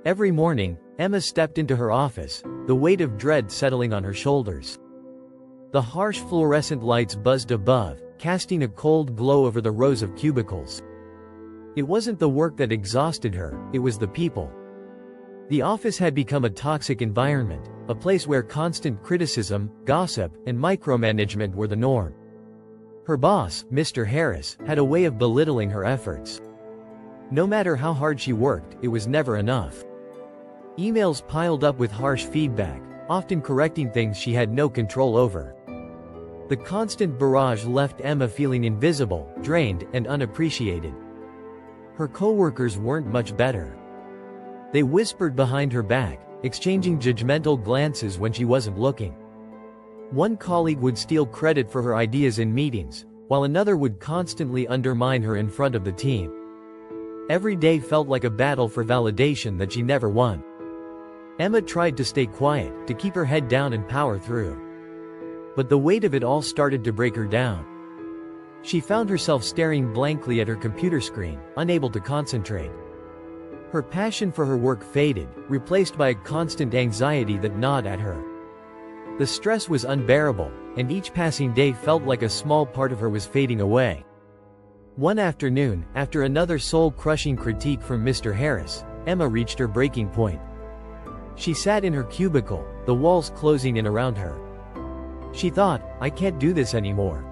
Every morning, Emma stepped into her office, the weight of dread settling on her shoulders. The harsh fluorescent lights buzzed above, casting a cold glow over the rows of cubicles. It wasn't the work that exhausted her, it was the people. The office had become a toxic environment, a place where constant criticism, gossip, and micromanagement were the norm. Her boss, Mr. Harris, had a way of belittling her efforts. No matter how hard she worked, it was never enough. Emails piled up with harsh feedback, often correcting things she had no control over. The constant barrage left Emma feeling invisible, drained, and unappreciated. Her coworkers weren't much better. They whispered behind her back, exchanging judgmental glances when she wasn't looking. One colleague would steal credit for her ideas in meetings, while another would constantly undermine her in front of the team. Every day felt like a battle for validation that she never won. Emma tried to stay quiet, to keep her head down and power through. But the weight of it all started to break her down. She found herself staring blankly at her computer screen, unable to concentrate. Her passion for her work faded, replaced by a constant anxiety that gnawed at her. The stress was unbearable, and each passing day felt like a small part of her was fading away. One afternoon, after another soul-crushing critique from Mr. Harris, Emma reached her breaking point. She sat in her cubicle, the walls closing in around her. She thought, I can't do this anymore.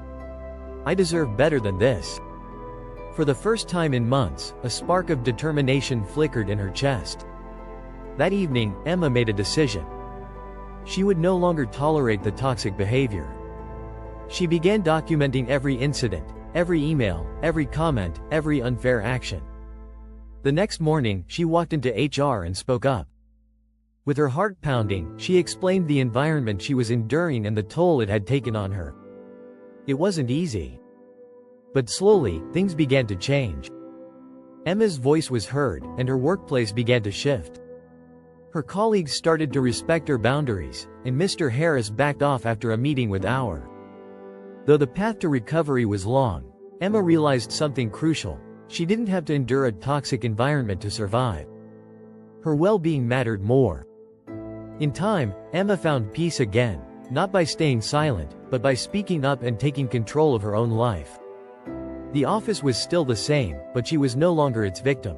I deserve better than this. For the first time in months, a spark of determination flickered in her chest. That evening, Emma made a decision. She would no longer tolerate the toxic behavior. She began documenting every incident, every email, every comment, every unfair action. The next morning, she walked into HR and spoke up. With her heart pounding, she explained the environment she was enduring and the toll it had taken on her. It wasn't easy. But slowly, things began to change. Emma's voice was heard, and her workplace began to shift. Her colleagues started to respect her boundaries, and Mr. Harris backed off after a meeting with Our. Though the path to recovery was long, Emma realized something crucial. She didn't have to endure a toxic environment to survive. Her well-being mattered more. In time, Emma found peace again, not by staying silent, but by speaking up and taking control of her own life. The office was still the same, but she was no longer its victim.